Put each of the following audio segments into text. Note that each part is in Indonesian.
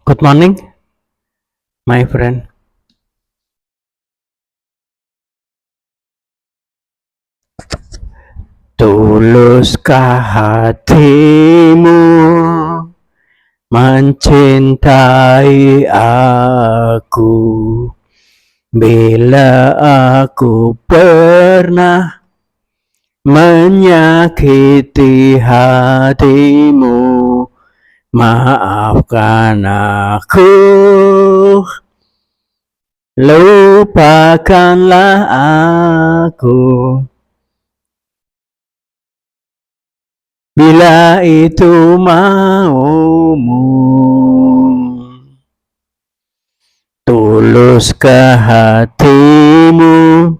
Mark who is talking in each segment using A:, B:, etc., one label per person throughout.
A: Good morning, my friend. Tuluskah hatimu mencintai aku bila aku pernah menyakiti hatimu? Maafkan aku, lupakanlah aku bila itu maumu. Tuluskah hatimu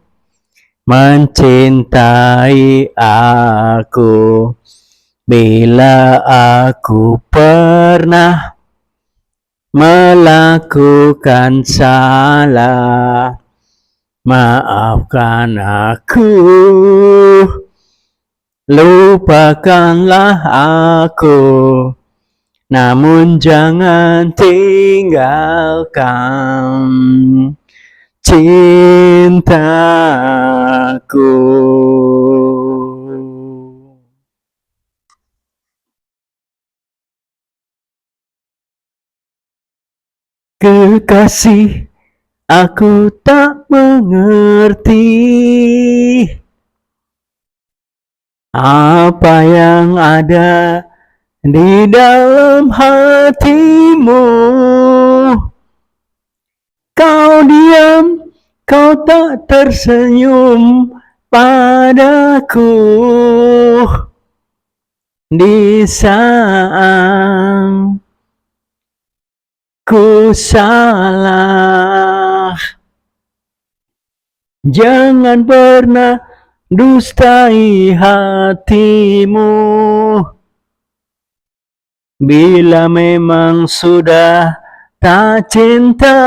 A: mencintai aku bila aku pernah melakukan salah? Maafkan aku, lupakanlah aku, namun jangan tinggalkan cintaku. Kekasih, aku tak mengerti apa yang ada di dalam hatimu. Kau diam, kau tak tersenyum padaku di saat ku salah. Jangan pernah dustai hatimu bila memang sudah tak cinta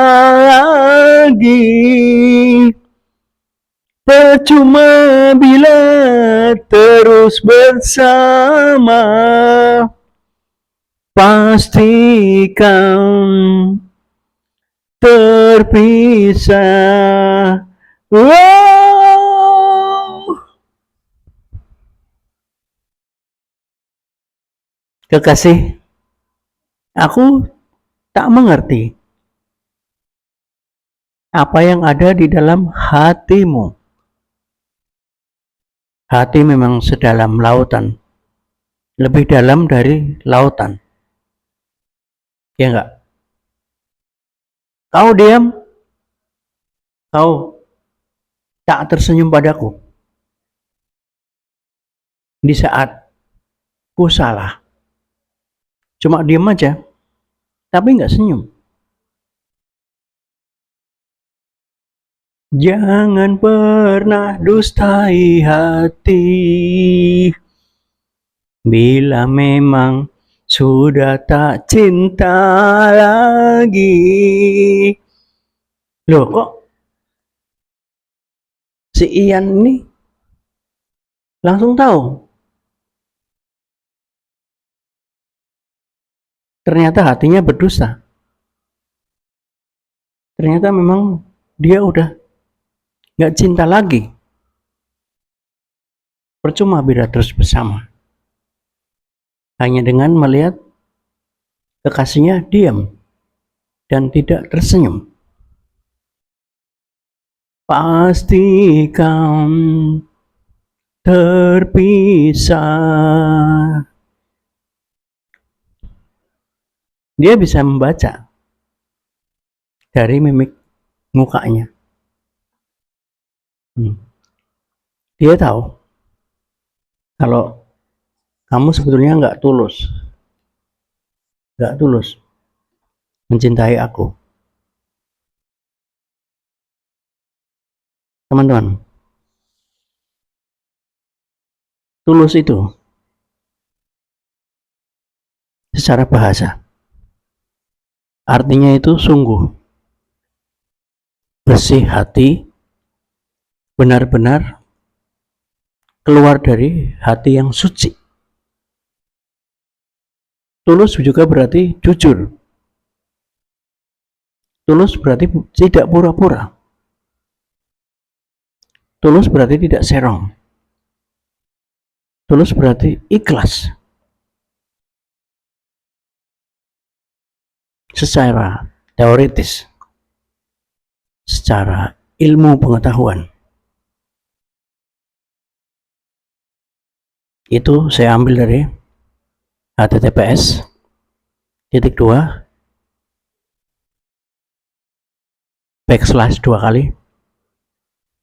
A: lagi. Percuma bila terus bersama, pastikan terpisah. Wow. Kekasih, aku tak mengerti apa yang ada di dalam hatimu. Hati memang sedalam lautan, lebih dalam dari lautan. Ya enggak? Kau diam, kau tak tersenyum padaku di saat ku salah. Cuma diam aja, tapi enggak senyum. Jangan pernah dustai hati, bila memang sudah tak cinta lagi. Loh, kok si Ian ini langsung tahu? Ternyata hatinya berdusta. Ternyata memang dia udah gak cinta lagi. Percuma bila terus bersama. Hanya dengan melihat kekasihnya diam dan tidak tersenyum. Pastikan terpisah. Dia bisa membaca dari mimik mukanya. Dia tahu kalau kamu sebetulnya nggak tulus mencintai aku. Teman-teman, tulus itu secara bahasa artinya itu sungguh, bersih hati, benar-benar keluar dari hati yang suci. Tulus juga berarti jujur. Tulus berarti tidak pura-pura. Tulus berarti tidak serong. Tulus berarti ikhlas. Secara teoritis, secara ilmu pengetahuan, itu saya ambil dari https://2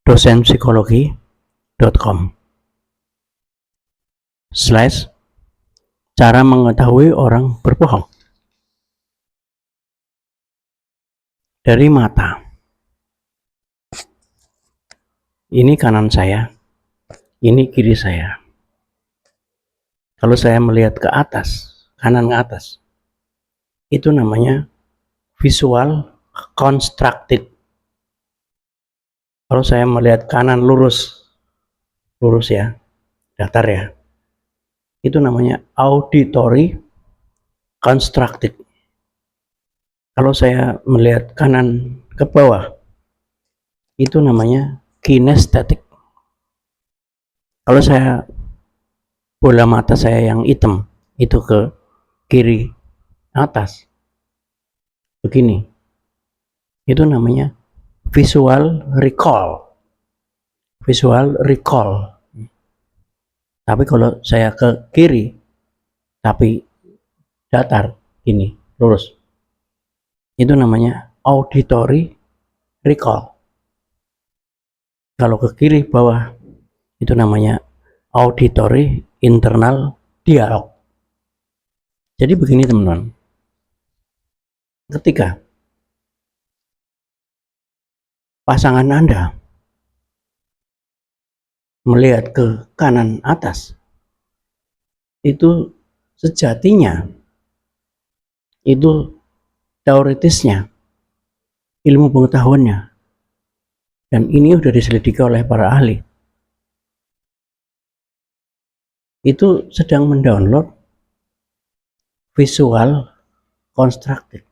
A: dosenpsikologi.com/cara mengetahui orang berbohong. Dari mata. Ini kanan saya, ini kiri saya. Kalau saya melihat ke atas, kanan ke atas, itu namanya visual constructed. Kalau saya melihat kanan lurus ya, datar ya, itu namanya auditory constructed. Kalau saya melihat kanan ke bawah, itu namanya kinestetik. Kalau saya bola mata saya yang hitam itu ke kiri atas begini, itu namanya visual recall. Tapi kalau saya ke kiri tapi datar ini lurus, itu namanya auditory recall. Kalau ke kiri bawah, itu namanya auditory internal dialog. Jadi begini teman-teman, ketika pasangan Anda melihat ke kanan atas, itu sejatinya, itu teoritisnya, ilmu pengetahuannya, Dan ini sudah diselidiki oleh para ahli. Itu sedang mendownload visual constructed.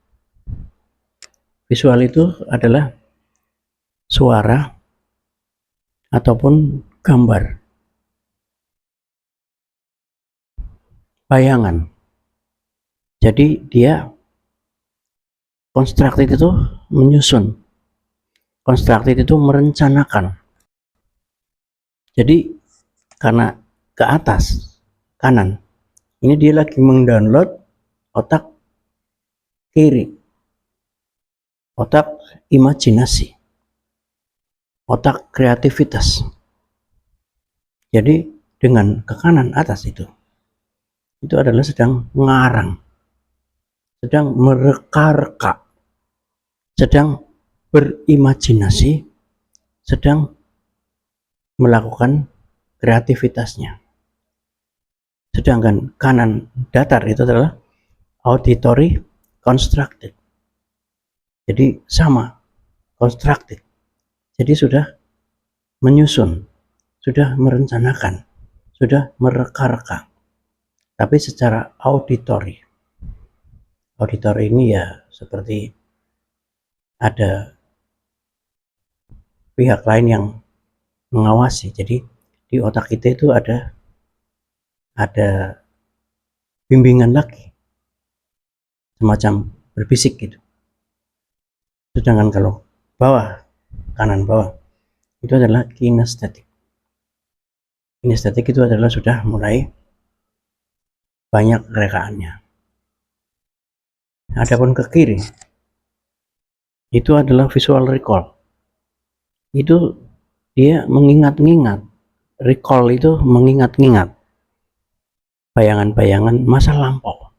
A: Visual itu adalah suara ataupun gambar, bayangan. Jadi dia constructed itu menyusun, constructed itu merencanakan. Jadi karena ke atas kanan, ini dia lagi mendownload otak kiri, otak imajinasi, otak kreativitas. Jadi dengan ke kanan atas itu adalah sedang mengarang, sedang mereka-reka, sedang berimajinasi, sedang melakukan kreativitasnya. Sedangkan kanan datar itu adalah auditory constructed. Jadi sama, constructed. Jadi sudah menyusun, sudah merencanakan, sudah mereka-reka. Tapi secara auditory. Auditory ini ya seperti ada pihak lain yang mengawasi. Jadi di otak kita itu ada bimbingan lagi, semacam berbisik gitu. Sedangkan kalau bawah, kanan bawah, itu adalah kinestetik. Kinestetik itu adalah sudah mulai banyak rekaannya. Adapun ke kiri, itu adalah visual recall. Itu dia mengingat-ingat. Recall itu mengingat-ingat bayangan-bayangan masa lampau.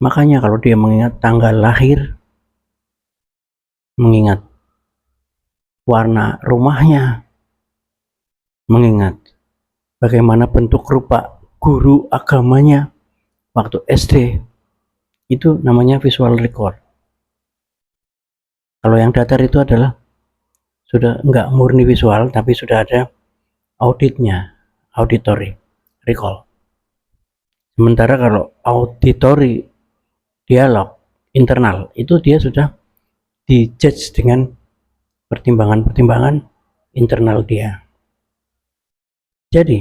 A: Makanya kalau dia mengingat tanggal lahir, mengingat warna rumahnya, mengingat bagaimana bentuk rupa guru agamanya waktu SD, itu namanya visual recall. Kalau yang datar itu adalah sudah enggak murni visual, tapi sudah ada auditnya, auditory recall. Sementara kalau auditory dialog internal, itu dia sudah dijudge dengan pertimbangan-pertimbangan internal dia. Jadi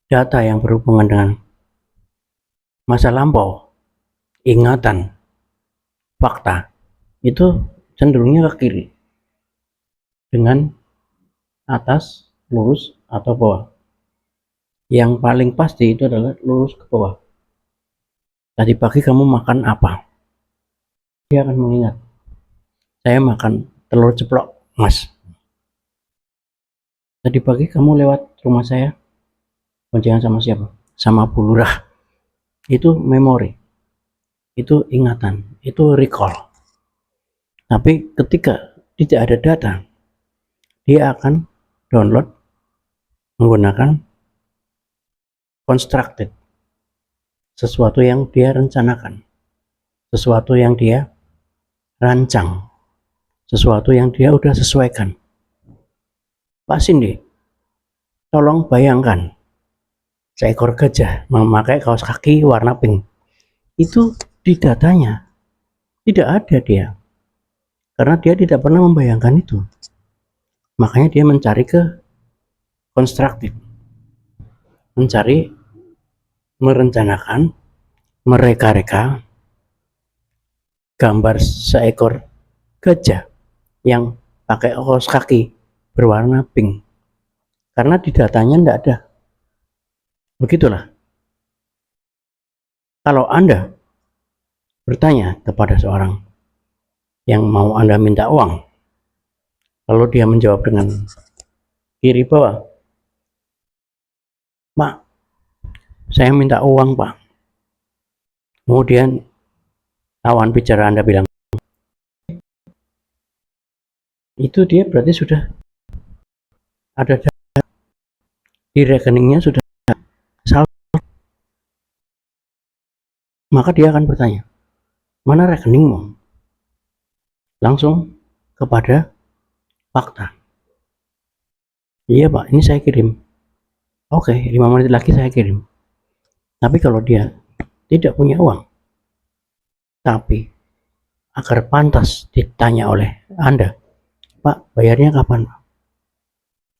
A: data yang berhubungan dengan masa lampau, ingatan, fakta, itu cenderungnya ke kiri dengan atas, lurus, atau bawah. Yang paling pasti itu adalah lurus ke bawah. Tadi pagi kamu makan apa? Dia akan mengingat, saya makan telur ceplok, Mas. Tadi pagi kamu lewat rumah saya, boncengan sama siapa? Sama Bu Lurah. Itu memori, itu ingatan, itu recall. Tapi ketika tidak ada data, dia akan download menggunakan constructed, sesuatu yang dia rencanakan, sesuatu yang dia rancang, sesuatu yang dia udah sesuaikan. Pak Cindy, tolong bayangkan seekor gajah memakai kaos kaki warna pink. Itu di datanya tidak ada dia, karena dia tidak pernah membayangkan itu. Makanya dia mencari ke constructed, mencari, merencanakan, mereka-reka gambar seekor gajah yang pakai kaos kaki berwarna pink, karena di datanya tidak ada. Begitulah kalau Anda bertanya kepada seorang yang mau Anda minta uang, lalu dia menjawab dengan kiri bawah, Pak, saya minta uang Pak. Kemudian lawan bicara Anda bilang, itu dia berarti sudah ada data di rekeningnya, sudah salah. Maka dia akan bertanya, mana rekeningmu? Langsung kepada fakta. Iya Pak, ini saya kirim. Oke, 5 menit lagi saya kirim. Tapi kalau dia tidak punya uang, tapi agar pantas ditanya oleh Anda, Pak, bayarnya kapan?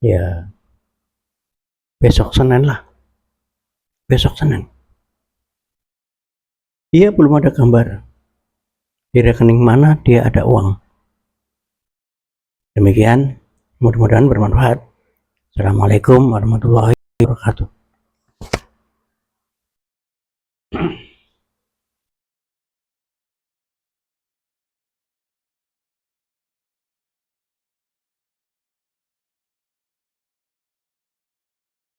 A: Ya, besok Senin lah. Besok Senin. Dia belum ada gambar di rekening mana dia ada uang. Demikian, mudah-mudahan bermanfaat. Assalamualaikum warahmatullahi wabarakatuh.